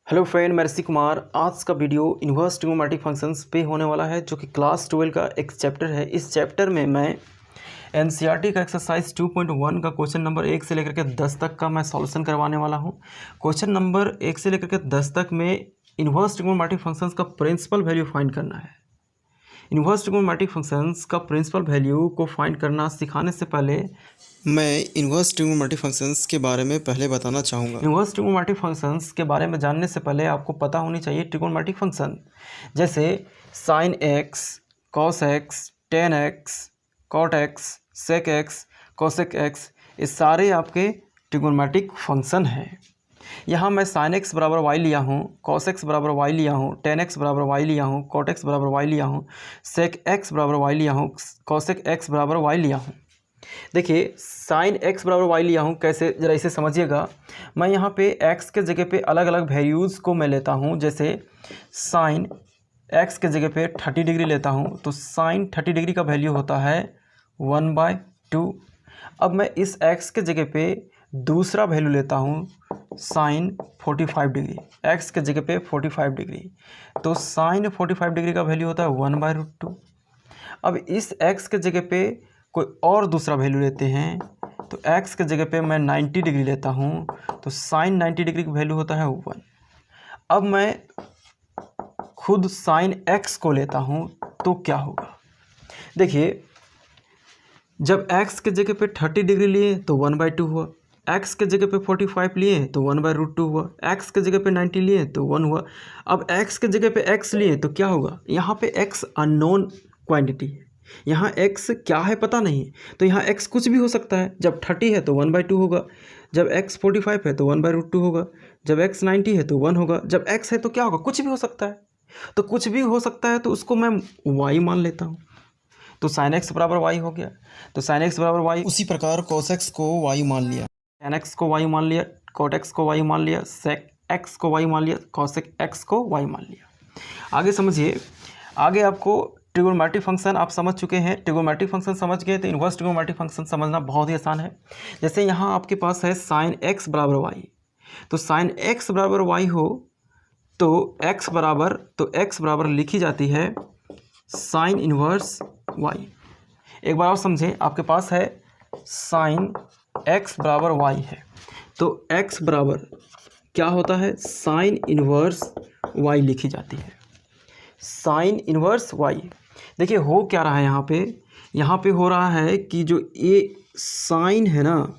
Hello friend, मैं ऋषि कुमार। आज का वीडियो इन्वर्स ट्रिग्नोमेट्रिक फंक्शंस पे होने वाला है, जो कि क्लास 12 का एक चैप्टर है। इस चैप्टर में मैं एनसीईआरटी का एक्सरसाइज 2.1 का क्वेश्चन नंबर 1 से लेकर के 10 तक का मैं सॉल्यूशन करवाने वाला हूं। क्वेश्चन नंबर 1 से लेकर के 10 तक में इन्वर्स ट्रिग्नोमेट्रिक फंक्शंस का प्रिंसिपल वैल्यू फाइंड करना है। इन्वर्स ट्रिग्नोमेट्रिक फंक्शंस का प्रिंसिपल वैल्यू को फाइंड करना सिखाने से पहले मैं इन्वर्स ट्रिग्नोमेट्रिक फंक्शंस के बारे में पहले बताना चाहूँगा। इन्वर्स ट्रिग्नोमेट्रिक फंक्शंस के बारे में जानने से पहले आपको पता होनी चाहिए ट्रिग्नोमेट्रिक फंक्शन, जैसे sine x, cos x, tan x, cot x, sec x, cosec x, ये सारे आपके ट्रिग्नोमेट्रिक फंक्शन हैं। यहाँ मैं साइन एक्स बराबर वाई लिया हूँ, कॉस एक्स बराबर वाई लिया हूँ, टेन एक्स बराबर वाई लिया हूँ, कॉट एक्स बराबर वाई लिया हूँ, सेक एक्स बराबर वाई लिया हूँ, कोसेक एक्स बराबर वाई लिया हूँ। देखिए, साइन एक्स बराबर वाई लिया हूँ कैसे, ज़रा इसे समझिएगा। मैं यहाँ पे एक्स के जगह पे अलग अलग वैल्यूज़ को मैं लेता हूँ। जैसे साइन एक्स के जगह पे 30 डिग्री लेता हूँ, तो साइन 30 डिग्री का वैल्यू होता है 1/2। अब मैं इस एक्स के जगह पे दूसरा वैल्यू लेता हूँ, साइन 45 डिग्री, एक्स के जगह पे 45 डिग्री, तो साइन 45 डिग्री का वैल्यू होता है 1/√2। अब इस एक्स के जगह पे कोई और दूसरा वैल्यू लेते हैं, तो एक्स के जगह पे मैं 90 डिग्री लेता हूँ, तो साइन 90 डिग्री का वैल्यू होता है 1। अब मैं खुद साइन एक्स को लेता हूँ, तो क्या होगा? देखिए, जब एक्स के जगह पे 30 डिग्री लिए तो 1/2 हुआ, एक्स के जगह पे 45 लिए तो 1/√2 हुआ, एक्स के जगह पे 90 लिए तो 1 हुआ। अब एक्स के जगह पे एक्स लिए तो क्या होगा? यहाँ पे एक्स अननोन क्वांटिटी है, यहाँ x क्या है पता नहीं, तो यहाँ x कुछ भी हो सकता है। जब 30 है तो 1/2 होगा, जब x 45 है तो 1/√2 होगा, जब x 90 है तो 1 होगा, जब x है तो क्या होगा? कुछ भी हो सकता है। तो कुछ भी हो सकता है तो उसको मैं y मान लेता हूँ, तो sin x बराबर y हो गया। तो sin x बराबर y, उसी प्रकार cos x को y मान लिया, tan x को y मान लिया, cot x को y मान लिया, sec x को y मान लिया, cosec x को y मान लिया। आगे समझिए, आगे आपको ट्रिग्नोमेट्रिक फंक्शन आप समझ चुके हैं। ट्रिग्नोमेट्रिक फंक्शन समझ गए तो इन्वर्स ट्रिग्नोमेट्रिक फंक्शन समझना बहुत ही आसान है। जैसे यहाँ आपके पास है साइन एक्स बराबर वाई, तो साइन एक्स बराबर वाई हो तो एक्स बराबर लिखी जाती है साइन इन्वर्स वाई। एक बार और समझें, आपके पास है साइन एक्स बराबर वाई है, तो एक्स बराबर क्या होता है? साइन इन्वर्स वाई लिखी जाती है, साइन इन्वर्स वाई। देखिए, हो क्या रहा है यहाँ पे हो रहा है कि जो ये साइन है ना,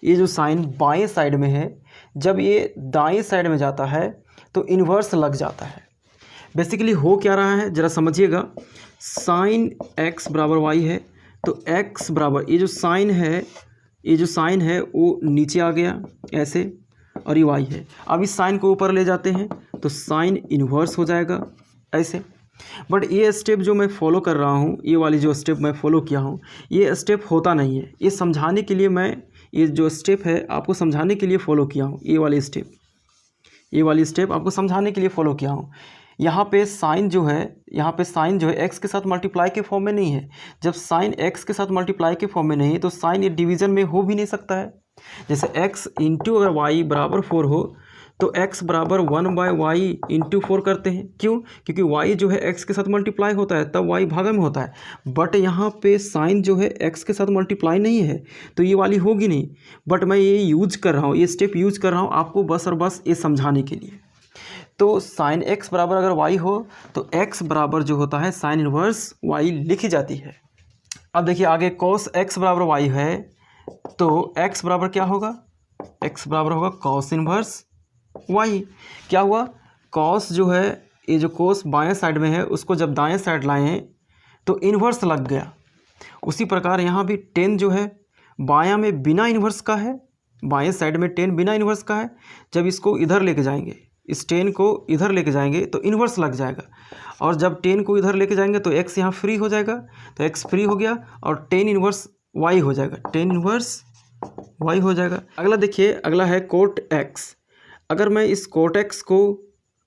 ये जो साइन बाएं साइड में है, जब ये दाएं साइड में जाता है तो इन्वर्स लग जाता है। बेसिकली हो क्या रहा है, ज़रा समझिएगा। साइन एक्स बराबर वाई है, तो एक्स बराबर ये जो साइन है वो नीचे आ गया ऐसे, और ये वाई है। अब इस साइन को ऊपर ले जाते हैं तो साइन इन्वर्स हो जाएगा ऐसे। बट ये स्टेप जो मैं फॉलो कर रहा हूँ, ये वाली जो स्टेप मैं फॉलो किया हूँ, ये स्टेप होता नहीं है। ये समझाने के लिए मैं ये जो स्टेप है आपको समझाने के लिए फ़ॉलो किया हूँ। ये वाली स्टेप आपको समझाने के लिए फ़ॉलो किया हूँ। यहाँ पे साइन जो है एक्स के साथ मल्टीप्लाई के फॉर्म में नहीं है। जब साइन एक्स के साथ मल्टीप्लाई के फॉर्म में नहीं है तो साइन ये डिवीज़न में हो भी नहीं सकता है। जैसे x इंटू अगर y बराबर 4 हो तो x बराबर 1/y इंटू 4 करते हैं। क्यों? क्योंकि y जो है x के साथ मल्टीप्लाई होता है तब y भागा में होता है। बट यहाँ पे साइन जो है x के साथ मल्टीप्लाई नहीं है तो ये वाली होगी नहीं। बट मैं ये यूज कर रहा हूँ, ये स्टेप यूज कर रहा हूँ आपको बस और बस ये समझाने के लिए। तो साइन x बराबर अगर y हो तो x बराबर जो होता है साइन इन्वर्स y लिखी जाती है। अब देखिए आगे कॉस x बराबर y है, तो x बराबर क्या होगा? x बराबर होगा कॉस इन्वर्स y। क्या हुआ? कॉस जो है, ये जो कॉस बाएं साइड में है उसको जब दाएं साइड लाएं तो इन्वर्स लग गया। उसी प्रकार यहाँ भी टेन जो है बायां में बिना इन्वर्स का है, बाएं साइड में टेन बिना इन्वर्स का है। जब इसको इधर लेके जाएंगे, इस टेन को इधर लेके जाएंगे तो इन्वर्स लग जाएगा, और जब टेन को इधर लेके जाएंगे तो x यहाँ फ्री हो जाएगा, तो x फ्री हो गया और टेन इन्वर्स y हो जाएगा, टेन इन्वर्स y हो जाएगा। अगला देखिए, अगला है कोट x। अगर मैं इस कोट x को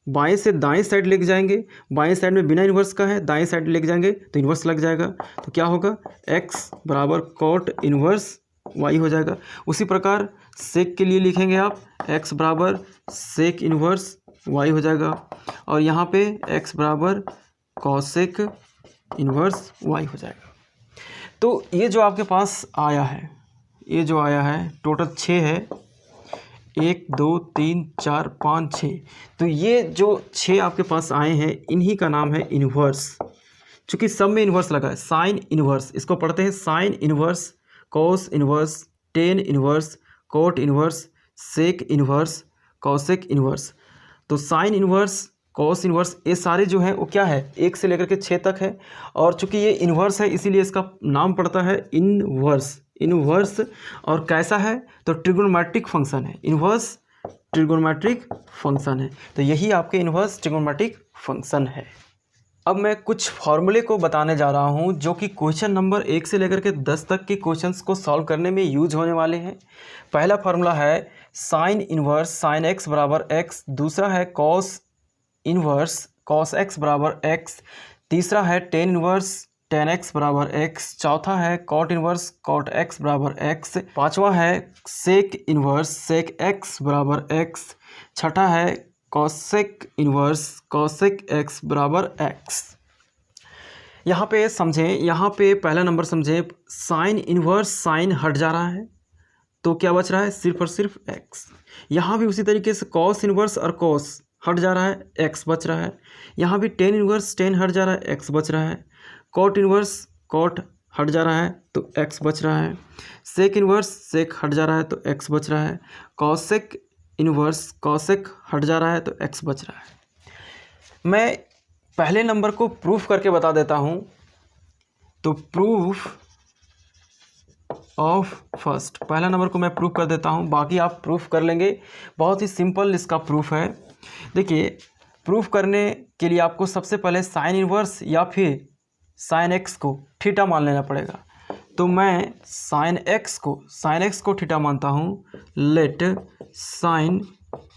बाएं से दाएं साइड लेके जाएंगे, बाएं साइड में बिना इन्वर्स का है, दाएं साइड लेके जाएंगे तो इन्वर्स लग जाएगा, तो क्या होगा? x बराबर कोट इन्वर्स y हो जाएगा। उसी प्रकार सेक के लिए लिखेंगे आप x बराबर सेक इन्वर्स वाई हो जाएगा, और यहाँ पे x बराबर कॉसेक इन्वर्स वाई हो जाएगा। तो ये जो आपके पास आया है, ये जो आया है टोटल 6 है, 1 2 3 4 5 6। तो ये जो 6 आपके पास आए हैं इन्हीं का नाम है इन्वर्स। चूँकि सब में इन्वर्स लगा है, साइन इन्वर्स, इसको पढ़ते हैं sine inverse, cos inverse, tan inverse, cot inverse, sec inverse, cosec inverse. तो साइन इन्वर्स, कॉस इन्वर्स, ये सारे जो है वो क्या है 1 से लेकर के 6 तक है। और चूंकि ये इन्वर्स है इसीलिए इसका नाम पड़ता है इन्वर्स। इन्वर्स और कैसा है तो ट्रिगोनोमेट्रिक फंक्शन है, इन्वर्स ट्रिगोनोमेट्रिक फंक्शन है। तो यही आपके इन्वर्स ट्रिगोनोमेट्रिक फंक्शन है। अब मैं कुछ फॉर्मूले को बताने जा रहा हूं जो कि क्वेश्चन नंबर 1 से लेकर के 10 तक के क्वेश्चंस को सॉल्व करने में यूज होने वाले हैं। पहला फार्मूला है साइन इन्वर्स साइन एक्स बराबर एक्स, दूसरा है कॉस इन्वर्स कॉस एक्स बराबर एक्स, तीसरा है टेन इन्वर्स टेन एक्स बराबर एक्स, चौथा है कॉट इन्वर्स कॉट एक्स बराबर एक्स, पांचवा है सेक इन्वर्स सेक एक्स बराबर एक्स, छठा है कॉसेक इन्वर्स कॉसेक एक्स बराबर एक्स। यहाँ पे समझें, यहाँ पे पहला नंबर समझें, साइन इन्वर्स साइन हट जा रहा है तो क्या बच रहा है सिर्फ और सिर्फ एक्स। यहाँ भी उसी तरीके से कॉस इन्वर्स और कॉस हट जा रहा है, एक्स बच रहा है। यहाँ भी टेन इन्वर्स टेन हट जा रहा है, एक्स बच रहा है। कॉट इन्वर्स कॉट हट जा रहा है तो एक्स बच रहा है। सेक इन्वर्स सेक हट जा रहा है तो एक्स बच रहा है। कॉसेक इन्वर्स कॉसेक हट जा रहा है तो एक्स बच रहा है। मैं पहले नंबर को प्रूफ करके बता देता हूँ। तो प्रूफ ऑफ फर्स्ट, पहला नंबर को मैं प्रूफ कर देता हूँ, बाकी आप प्रूफ कर लेंगे। बहुत ही सिंपल इसका प्रूफ है। देखिए, प्रूफ करने के लिए आपको सबसे पहले साइन इन्वर्स या फिर साइन एक्स को थीटा मान लेना पड़ेगा। तो मैं साइन एक्स को थीटा मानता हूँ। लेट साइन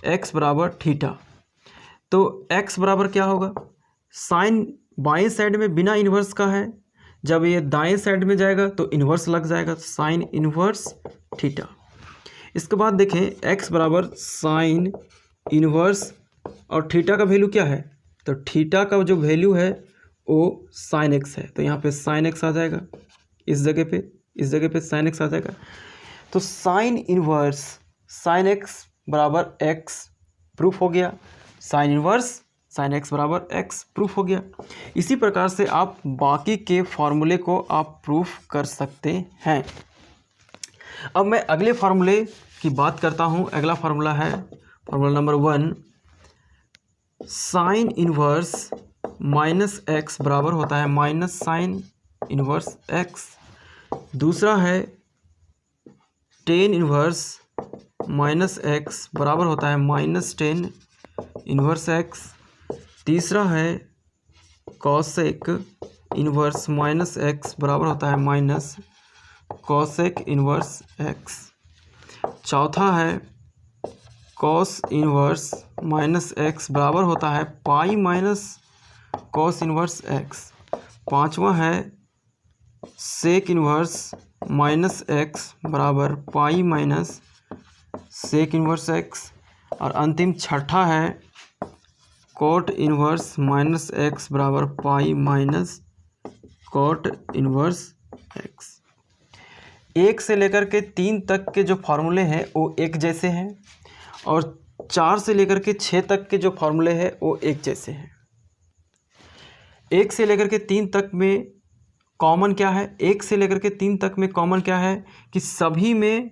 एक्स बराबर थीटा। तो एक्स बराबर क्या होगा, साइन बाएं साइड में बिना इन्वर्स का है, जब ये दाएं साइड में जाएगा तो इन्वर्स लग जाएगा, तो साइन इन्वर्स थीटा। इसके बाद देखें एक्स बराबर साइन इन्वर्स और थीटा का वैल्यू क्या है, तो थीटा का जो वैल्यू है वो साइन एक्स है, तो यहाँ पे साइन एक्स आ जाएगा। इस जगह पे साइन एक्स आ जाएगा। तो साइन इन्वर्स साइन एक्स बराबर एक्स प्रूफ हो गया, साइन इन्वर्स साइन एक्स बराबर एक्स प्रूफ हो गया। इसी प्रकार से आप बाकी के फॉर्मूले को आप प्रूफ कर सकते हैं। अब मैं अगले फार्मूले की बात करता हूँ। अगला फार्मूला है formula number 1, sign inverse minus x बराबर होता है माइनस साइन इन्वर्स एक्स। दूसरा है टेन इन्वर्स माइनस एक्स बराबर होता है माइनस टेन इन्वर्स एक्स। तीसरा है कॉसेक इन्वर्स माइनस एक्स बराबर होता है माइनस कॉसेक इन्वर्स एक्स। चौथा है कॉस इन्वर्स माइनस एक्स बराबर होता है pi minus cos inverse x. पांचवा है सेक इन्वर्स माइनस एक्स बराबर pi minus sec inverse x. और अंतिम छठा है कॉट इन्वर्स माइनस एक्स बराबर pi minus cot inverse x. 1 से लेकर के 3 तक के जो फार्मूले हैं वो एक जैसे हैं, और 4 से लेकर के 6 तक के जो फार्मूले हैं वो एक जैसे हैं। 1 से लेकर के 3 तक में कॉमन क्या है, 1 से लेकर के 3 तक में कॉमन क्या है कि सभी में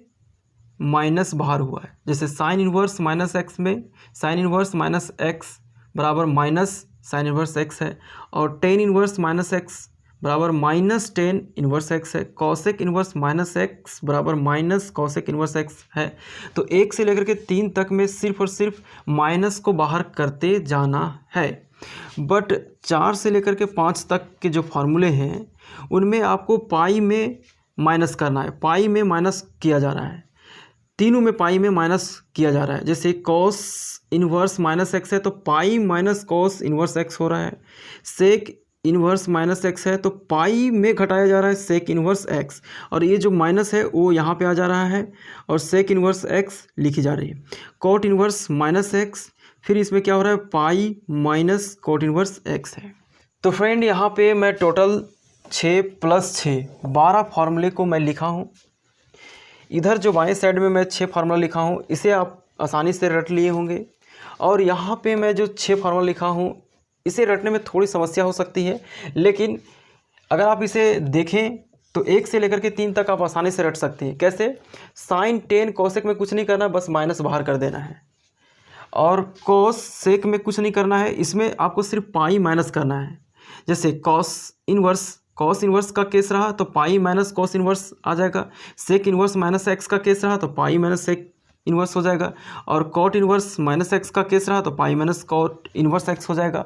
माइनस बाहर हुआ है। जैसे साइन इन्वर्स माइनस एक्स में साइन इन्वर्स माइनस एक्स बराबर माइनस साइन इन्वर्स एक्स है, और टेन इन्वर्स माइनस एक्स बराबर माइनस टेन इन्वर्स एक्स है। कॉसेक इन्वर्स माइनस एक्स बराबर माइनस कॉसेक इन्वर्स एक्स है। तो 1 से लेकर के 3 तक में सिर्फ और सिर्फ माइनस को बाहर करते जाना है। बट 4 से लेकर के 5 तक के जो फार्मूले हैं उनमें आपको पाई में माइनस करना है, पाई में माइनस किया जा रहा है, तीनों में पाई में माइनस किया जा रहा है। जैसे कॉस इन्वर्स माइनस एक्स है तो pi minus cos inverse x हो रहा है। सेक इन्वर्स माइनस एक्स है तो पाई में घटाया जा रहा है सेक इन्वर्स एक्स, और ये जो माइनस है वो यहाँ पे आ जा रहा है और सेक इन्वर्स एक्स लिखी जा रही है। कॉट इन्वर्स माइनस एक्स, फिर इसमें क्या हो रहा है, pi minus cot inverse x है। तो फ्रेंड यहाँ पे मैं टोटल 6 + 6 12 फार्मूले को मैं लिखा हूँ। इधर जो बाएं साइड में मैं 6 फार्मूला लिखा हूँ, इसे आप आसानी से रट लिए होंगे। और यहाँ पे मैं जो 6 फार्मूला लिखा हूँ, इसे रटने में थोड़ी समस्या हो सकती है, लेकिन अगर आप इसे देखें तो 1 से लेकर के 3 तक आप आसानी से रट सकते हैं। कैसे? साइन टेन कोसेक में कुछ नहीं करना, बस माइनस बाहर कर देना है। और कोस सेक में कुछ नहीं करना है, इसमें आपको सिर्फ पाई माइनस करना है। जैसे कॉस इन्वर्स का केस रहा तो पाई माइनस कॉस इन्वर्स आ जाएगा। सेक इन्वर्स माइनस एक्स का केस रहा तो पाई माइनस सेक इन्वर्स हो जाएगा। और कॉट इन्वर्स माइनस एक्स का केस रहा तो pi minus cot inverse x हो जाएगा।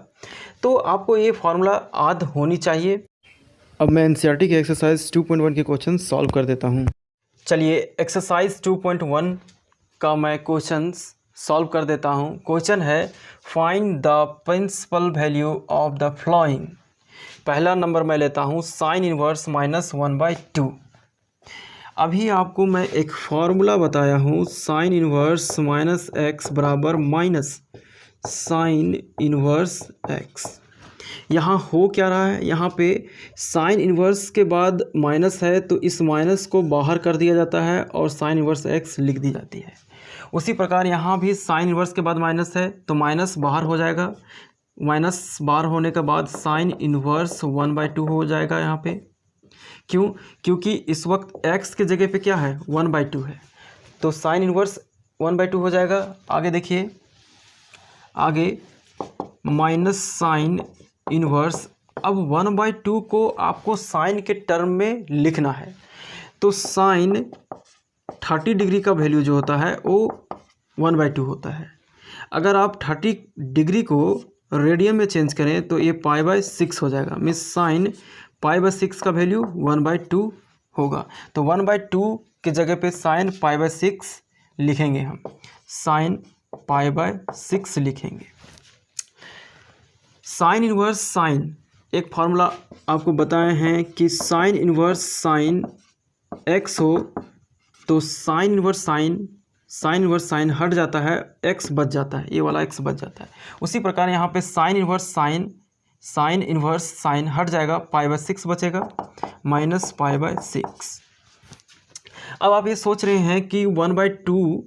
तो आपको ये फार्मूला याद होनी चाहिए। अब मैं एनसीईआरटी के एक्सरसाइज 2.1 के क्वेश्चन सॉल्व कर देता हूँ। चलिए एक्सरसाइज 2.1 का मैं क्वेश्चन सॉल्व कर देता हूँ। क्वेश्चन है find the principal value of the following. पहला नंबर मैं लेता हूँ साइन इन्वर्स -1/2। अभी आपको मैं एक फार्मूला बताया हूँ, साइन इन्वर्स माइनस एक्स बराबर माइनस साइन इन्वर्स एक्स। यहाँ हो क्या रहा है, यहाँ पे साइन इन्वर्स के बाद माइनस है तो इस माइनस को बाहर कर दिया जाता है और साइन इन्वर्स एक्स लिख दी जाती है। उसी प्रकार यहाँ भी साइन इन्वर्स के बाद माइनस है तो माइनस बाहर हो जाएगा। माइनस बाहर होने के बाद साइन इन्वर्स 1/2 हो जाएगा यहाँ पे। क्यों? क्योंकि इस वक्त x के जगह पे क्या है, 1/2 है, तो साइन इन्वर्स 1/2 हो जाएगा। आगे देखिए, आगे माइनस साइन इन्वर्स। अब 1/2 को आपको साइन के टर्म में लिखना है, तो साइन 30 डिग्री का वैल्यू जो होता है वो 1/2 होता है। अगर आप 30 डिग्री को रेडियन में चेंज करें तो ये π/6 हो जाएगा। मीन्स साइन π/6 का वैल्यू 1/2 होगा। तो 1/2 के जगह पे साइन π/6 लिखेंगे हम, साइन π/6 लिखेंगे। साइन इन्वर्स साइन, एक फार्मूला आपको बताए हैं कि साइन इन्वर्स साइन एक्स हो तो साइन इन्वर्स साइन हट जाता है, एक्स बच जाता है, ये वाला एक्स बच जाता है। उसी प्रकार यहाँ पे साइन इन्वर्स साइन हट जाएगा, π/6 बचेगा, -π/6। अब आप ये सोच रहे हैं कि 1/2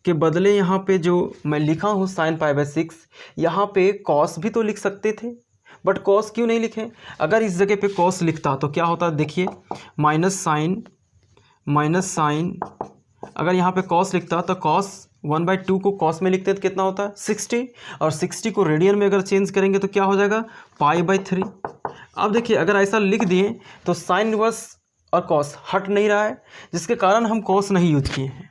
के बदले यहाँ पे जो मैं लिखा हूँ साइन π/6, यहाँ पे कॉस भी तो लिख सकते थे, बट कॉस क्यों नहीं लिखे? अगर इस जगह पे कॉस लिखता तो क्या होता, देखिए माइनस साइन अगर यहाँ पे कॉस लिखता तो कॉस 1/2 को कॉस में लिखते तो कितना होता है, 60, और 60 को रेडियन में अगर चेंज करेंगे तो क्या हो जाएगा, π/3। अब देखिए अगर ऐसा लिख दिए तो साइन इन्वर्स और कॉस हट नहीं रहा है, जिसके कारण हम कॉस नहीं यूज किए हैं।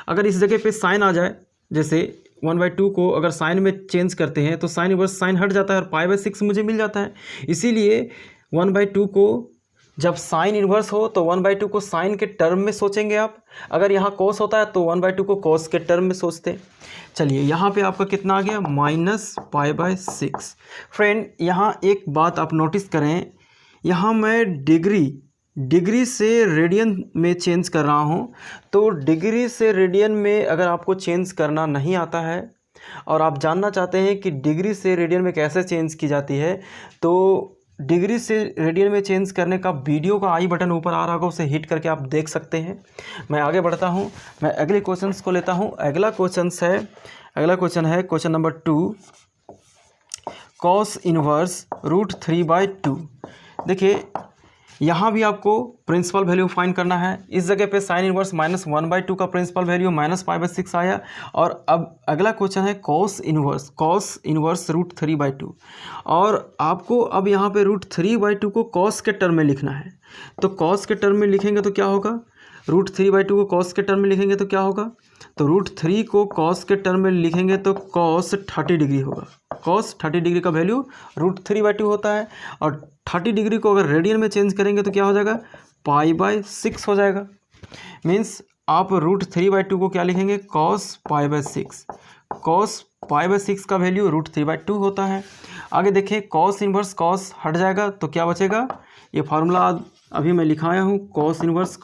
अगर इस जगह पे साइन आ जाए, जैसे 1/2 को अगर साइन में चेंज करते हैं तो साइन इन्वर्स साइन हट जाता है और π/6 मुझे मिल जाता है। इसीलिए 1/2 को जब साइन इन्वर्स हो तो 1/2 को साइन के टर्म में सोचेंगे आप। अगर यहाँ कॉस होता है तो 1/2 को कॉस के टर्म में सोचते। चलिए यहाँ पे आपका कितना आ गया, -π/6। फ्रेंड यहाँ एक बात आप नोटिस करें, यहाँ मैं डिग्री से रेडियन में चेंज कर रहा हूँ। तो डिग्री से रेडियन में अगर आपको चेंज करना नहीं आता है और आप जानना चाहते हैं कि डिग्री से रेडियन में कैसे चेंज की जाती है, तो डिग्री से रेडियन में चेंज करने का वीडियो का आई बटन ऊपर आ रहा होगा, उसे हिट करके आप देख सकते हैं। मैं आगे बढ़ता हूँ, मैं अगले क्वेश्चंस को लेता हूँ। अगला क्वेश्चन है क्वेश्चन नंबर 2, कॉस इन्वर्स √3/2। देखिए यहाँ भी आपको प्रिंसिपल वैल्यू फाइंड करना है। इस जगह पे साइन इन्वर्स -1/2 का प्रिंसिपल वैल्यू -π/6 आया। और अब अगला क्वेश्चन है कॉस इन्वर्स √3/2, और आपको अब यहाँ पे √3/2 को कॉस के टर्म में लिखना है। तो कॉस के टर्म में लिखेंगे तो क्या होगा, √3/2 को कॉस के टर्म में लिखेंगे तो क्या होगा, तो √3 को कॉस के टर्म में लिखेंगे तो कॉस 30 डिग्री होगा। कॉस 30 डिग्री का वैल्यू √3/2 होता है, और 30 डिग्री को अगर रेडियन में चेंज करेंगे तो क्या हो जाएगा, π/6 हो जाएगा। मीन्स आप √3/2 को क्या लिखेंगे, कॉस π/6। कॉस π/6 का वैल्यू √3/2 होता है। आगे देखिए कॉस इन्वर्स कॉस हट जाएगा तो क्या बचेगा, ये फार्मूला अभी मैं लिखाया हूँ, कॉस इन्वर्स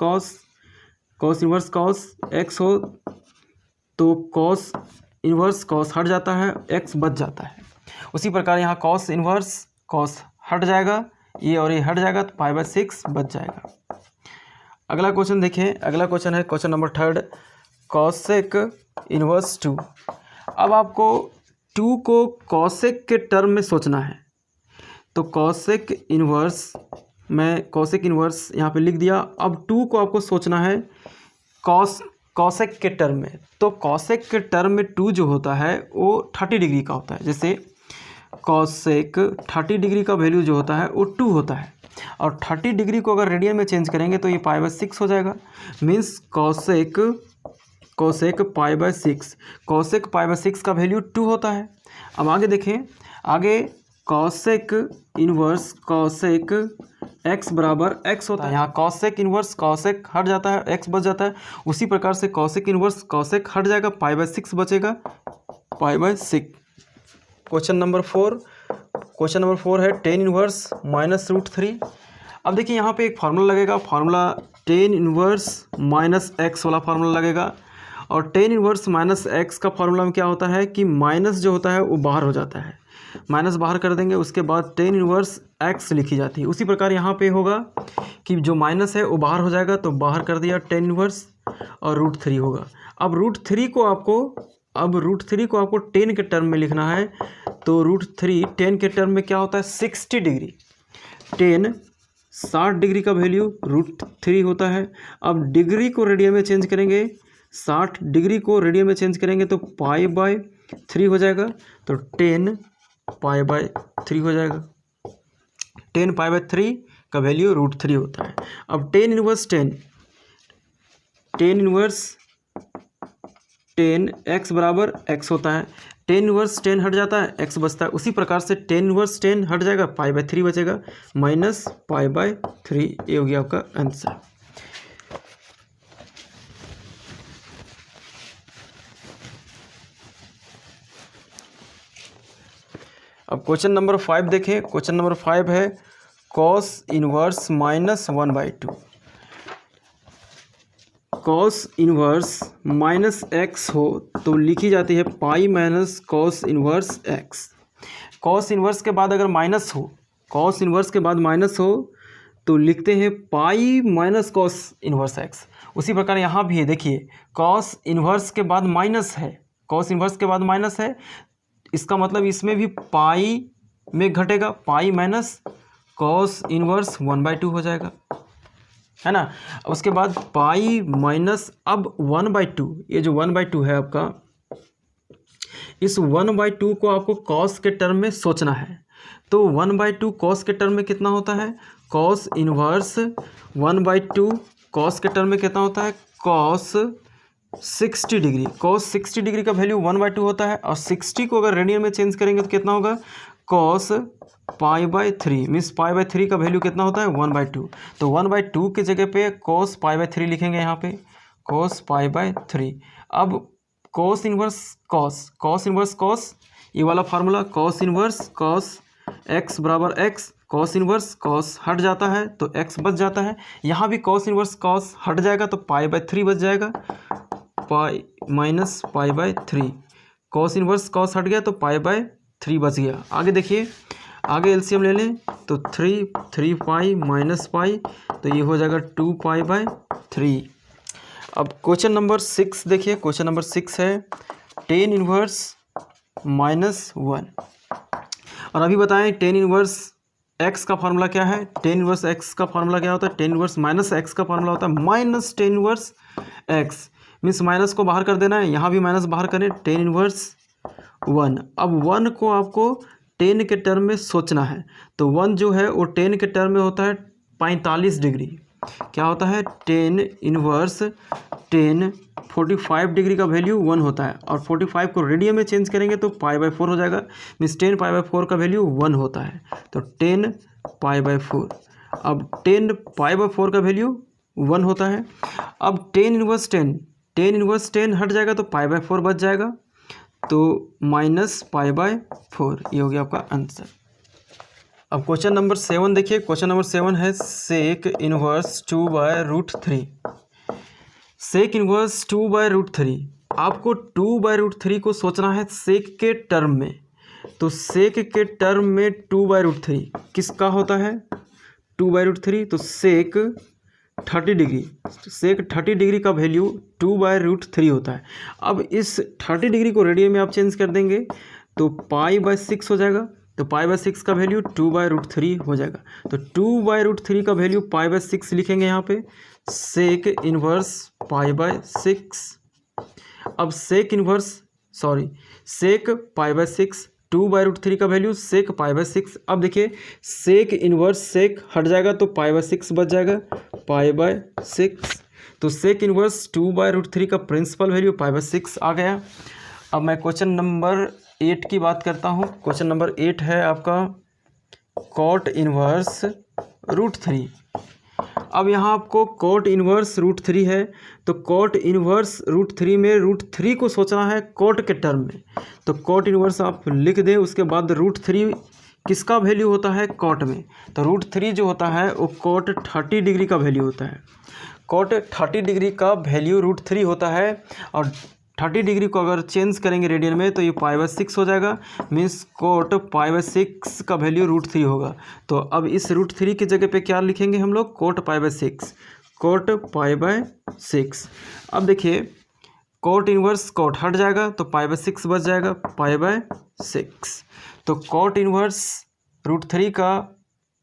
कॉस एक्स हो तो कॉस इन्वर्स कॉस हट जाता है, एक्स बच जाता है। उसी प्रकार यहाँ कॉस इन्वर्स कॉस हट जाएगा, ये और ये हट जाएगा, तो पाई बाय 6 बच जाएगा। अगला क्वेश्चन देखिए, अगला क्वेश्चन है क्वेश्चन नंबर 3, कॉसेक इन्वर्स 2। अब आपको 2 को कॉसेक के टर्म में सोचना है, तो कॉसेक इन्वर्स, मैं कॉसेक इन्वर्स यहाँ पे लिख दिया। अब 2 को आपको सोचना है कॉसेक के टर्म में, तो कॉसेक के टर्म में 2 जो होता है वो 30 डिग्री का होता है। जैसे कॉसेक 30 डिग्री का वैल्यू जो होता है वो 2 होता है, और 30 डिग्री को अगर रेडियन में चेंज करेंगे तो ये पाई बाय 6 हो जाएगा। Means cosec pi by 6, cosec pi by 6 का वैल्यू 2 होता है। अब आगे देखें, आगे कॉसेक इन्वर्स कॉसेक एक्स बराबर एक्स होता है। यहाँ कॉसेक इन्वर्स कॉसेक हट जाता है, एक्स बच जाता है। उसी प्रकार से कॉसेक इन्वर्स कॉसेक हट जाएगा, पाई बाय 6 बचेगा, पाई बाय 6। क्वेश्चन नंबर 4 है टेन इन्वर्स माइनस रूट 3। अब देखिए यहाँ पे एक फार्मूला लगेगा, formula tan inverse minus x वाला फार्मूला लगेगा। और टेन इन्वर्स माइनस एक्स का फार्मूला में क्या होता है कि माइनस जो होता है वो बाहर हो जाता है, माइनस बाहर कर देंगे, उसके बाद टेन इन्वर्स एक्स लिखी जाती है। उसी प्रकार यहाँ पे होगा कि जो माइनस है वो बाहर हो जाएगा, तो बाहर कर दिया टेन इन्वर्स, और रूट 3 होगा। अब रूट थ्री को आपको 10 के टर्म में लिखना है, तो रूट 3 10 के टर्म में क्या होता है 60 डिग्री, 10 60 डिग्री का वैल्यू रूट 3 होता है। अब डिग्री को रेडियन में चेंज करेंगे, 60 डिग्री को रेडियन में चेंज करेंगे तो पाई बाय 3 हो जाएगा, तो 10 पाई बाय 3 हो जाएगा। 10 पाई बाय 3 का वैल्यू रूट 3 होता है। अब 10 इन्वर्स 10 एक्स बराबर एक्स होता है, 10 इन्वर्स 10 हट जाता है, एक्स बचता है। उसी प्रकार से 10 इन्वर्स 10 हट जाएगा, पाई बाय 3 बचेगा, माइनस पाई बाय 3। ये हो गया आपका आंसर। अब क्वेश्चन नंबर 5 देखें, क्वेश्चन नंबर 5 है cos inverse minus 1/2। Cos inverse minus x हो तो लिखी जाती है pi minus cos inverse x. Cos inverse के बाद अगर माइनस हो, कॉस इन्वर्स के बाद माइनस हो तो लिखते हैं पाई माइनस कॉस इन्वर्स एक्स। उसी प्रकार यहाँ भी है, देखिए कॉस इन्वर्स के बाद माइनस है, कॉस इन्वर्स के बाद माइनस है, इसका मतलब इसमें भी पाई में घटेगा, पाई माइनस कॉस इन्वर्स 1/2 हो जाएगा, है ना। उसके बाद पाई माइनस अब 1/2, ये जो 1/2 है आपका, इस 1/2 को आपको कॉस के टर्म में सोचना है। तो 1/2 कॉस के टर्म में कितना होता है, कॉस इन्वर्स 1/2 कॉस के टर्म में कितना होता है, कॉस 60 डिग्री, कॉस 60 डिग्री का वैल्यू 1/2 होता है। और 60 को अगर रेडियन में चेंज करेंगे तो कितना होगा, cos pi by 3, means pi by 3 का वैल्यू कितना होता है 1/2। तो 1/2 की जगह पे कॉस पाई बाय 3 लिखेंगे, यहाँ पे कॉस पाई बाय 3। अब कॉस इन्वर्स कॉस, ये वाला formula cos inverse cos x बराबर एक्स, कॉस इन्वर्स कॉस हट जाता है तो एक्स बच जाता है। यहाँ भी कॉस इन्वर्स कॉस हट जाएगा तो पाई बाय 3 बच जाएगा, pi minus pi by 3। Cos inverse cos हट गया तो पाई बाय 3 बच गया। आगे देखिए, आगे एलसीएम ले लें तो 3 पाई माइनस पाई, तो ये हो जाएगा 2 पाई बाय 3। अब क्वेश्चन नंबर 6 देखिए, क्वेश्चन नंबर 6 है टेन इन्वर्स माइनस 1। और अभी बताएं टेन इन्वर्स एक्स का फार्मूला क्या है, टेन इन्वर्स एक्स का फार्मूला क्या होता है, टेन इन्वर्स माइनस एक्स का फार्मूला होता है minus tan inverse x, means minus को बाहर कर देना है, यहाँ भी माइनस बाहर करें, टेन इन्वर्स 1। अब 1 को आपको 10 के टर्म में सोचना है, तो 1 जो है वो 10 के टर्म में होता है 45 डिग्री। क्या होता है 10 इन्वर्स 10 45 डिग्री का वैल्यू 1 होता है, और 45 को रेडियन में चेंज करेंगे तो पाई बाय 4 हो जाएगा, मीन्स 10 पाई बाय 4 का वैल्यू 1 होता है, तो 10 पाई बाय 4। अब 10 पाई बाय 4 का वैल्यू 1 होता है। अब 10 इन्वर्स 10 हट जाएगा तो पाई बाय 4 बच जाएगा, तो माइनस पाई बाय 4। ये हो गया आपका आंसर। अब क्वेश्चन नंबर 7 देखिए, क्वेश्चन नंबर 7 है सेक इन्वर्स 2/√3। सेक इन्वर्स 2/√3, आपको 2/√3 को सोचना है सेक के टर्म में। तो सेक के टर्म में 2/√3 किसका होता है? 2/√3। तो सेक 30 डिग्री, सेक 30 डिग्री का वैल्यू 2/√3 होता है। अब इस 30 डिग्री को रेडियन में आप चेंज कर देंगे तो π/6 हो जाएगा। तो π/6 का वैल्यू 2/√3 हो जाएगा। तो 2/√3 का वैल्यू π/6 लिखेंगे यहाँ पे, सेक इनवर्स π/6। अब सेक π/6, 2/√3 का वैल्यू सेक π/6। अब देखिए सेक इनवर्स सेक हट जाएगा तो π/6 बच जाएगा, π/6। तो सेक इनवर्स 2/√3 का प्रिंसिपल वैल्यू π/6 आ गया। अब मैं क्वेश्चन नंबर 8 की बात करता हूँ। क्वेश्चन नंबर 8 है आपका कॉट इनवर्स √3। अब यहाँ आपको कॉट इनवर्स √3 है, तो कॉट इनवर्स √3 में √3 को सोचना है कॉट के टर्म में। तो कॉट इनवर्स आप लिख दें, उसके बाद √3 किसका वैल्यू होता है? कॉट में। तो √3 जो होता है वो कॉट 30 डिग्री का वैल्यू होता है। कॉट 30 डिग्री का वैल्यू √3 होता है, और 30 डिग्री को अगर चेंज करेंगे रेडियन में तो ये π/6 हो जाएगा। मीन्स कोट π/6 का वैल्यू √3 होगा। तो अब इस √3 की जगह पे क्या लिखेंगे हम लोग? Cot π/6, cot π/6। अब देखिए कोट इनवर्स कोट हट जाएगा तो π/6 बच जाएगा, π/6। तो कोट इनवर्स √3 का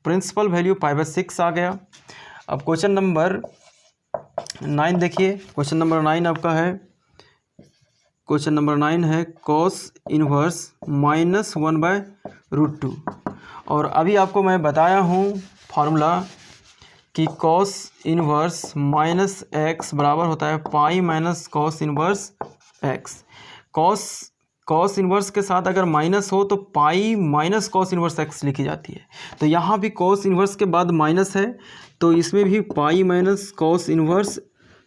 प्रिंसिपल वैल्यू π/6 आ गया। अब क्वेश्चन नंबर 9 देखिए। क्वेश्चन नंबर 9 आपका है, क्वेश्चन नंबर 9 है कॉस इनवर्स -1/√2। और अभी आपको मैं बताया हूँ फार्मूला कि कॉस इनवर्स -x बराबर होता है pi minus cos inverse x। Cos inverse के साथ अगर माइनस हो तो pi minus cos inverse x लिखी जाती है। तो यहाँ भी कॉस इनवर्स के बाद माइनस है, तो इसमें भी पाई माइनस कॉस इनवर्स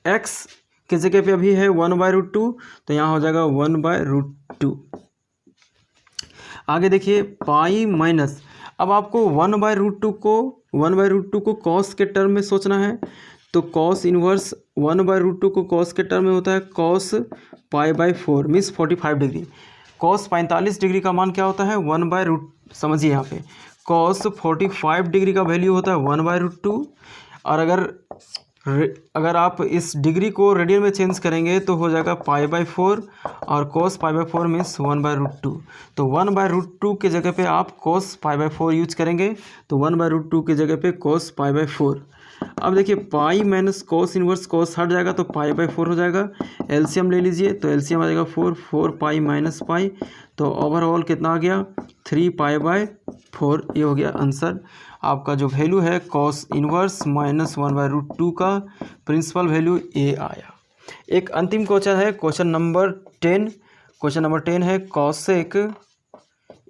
x की जगह पे अभी है 1/√2, तो यहाँ हो जाएगा 1/√2। आगे देखिए पाई माइनस, अब आपको 1/√2 को कॉस के टर्म में सोचना है। तो कॉस इनवर्स 1/√2 को कॉस के टर्म में होता है cos π/4 means 45 degree. Cos 45 degree का मान क्या होता है? 1/√, समझिए यहाँ पे कॉस 45 डिग्री का वैल्यू होता है 1/√2। और अगर आप इस डिग्री को रेडियन में चेंज करेंगे तो हो जाएगा π/4, और cos π/4 मीन्स 1/√2। तो 1/√2 के जगह पे आप cos π/4 यूज करेंगे, तो 1/√2 के जगह पे cos π/4। अब देखिए पाई माइनस कॉस इनवर्स कॉस हट जाएगा तो π/4 हो जाएगा। एलसीएम ले लीजिए, तो एलसीएम आ जाएगा 4 पाई माइनस पाई, तो ओवरऑल कितना आ गया? 3 π/4। ये हो गया आंसर। आपका जो वैल्यू है कॉस इनवर्स -1/√2 का प्रिंसिपल वैल्यू ए आया। एक अंतिम क्वेश्चन है क्वेश्चन नंबर 10। क्वेश्चन नंबर 10 है कॉसेक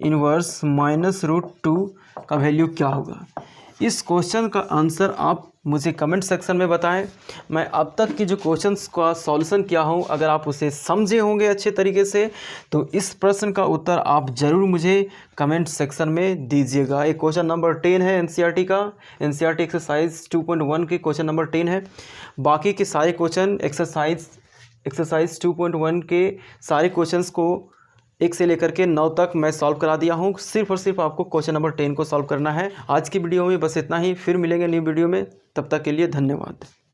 इनवर्स -√2 का वैल्यू क्या होगा? इस क्वेश्चन का आंसर आप मुझे कमेंट सेक्शन में बताएं। मैं अब तक की जो क्वेश्चंस का सॉल्यूशन किया हूं, अगर आप उसे समझे होंगे अच्छे तरीके से तो इस प्रश्न का उत्तर आप ज़रूर मुझे कमेंट सेक्शन में दीजिएगा। एक क्वेश्चन नंबर 10 है एनसीईआरटी का, एनसीईआरटी एक्सरसाइज 2.1 के क्वेश्चन नंबर 10 है। बाकी के सारे क्वेश्चन एक्सरसाइज 2.1 के सारे क्वेश्चंस को 1 से लेकर के 9 तक मैं सॉल्व करा दिया हूँ। सिर्फ और सिर्फ आपको क्वेश्चन नंबर 10 को सॉल्व करना है। आज की वीडियो में बस इतना ही, फिर मिलेंगे न्यू वीडियो में, तब तक के लिए धन्यवाद।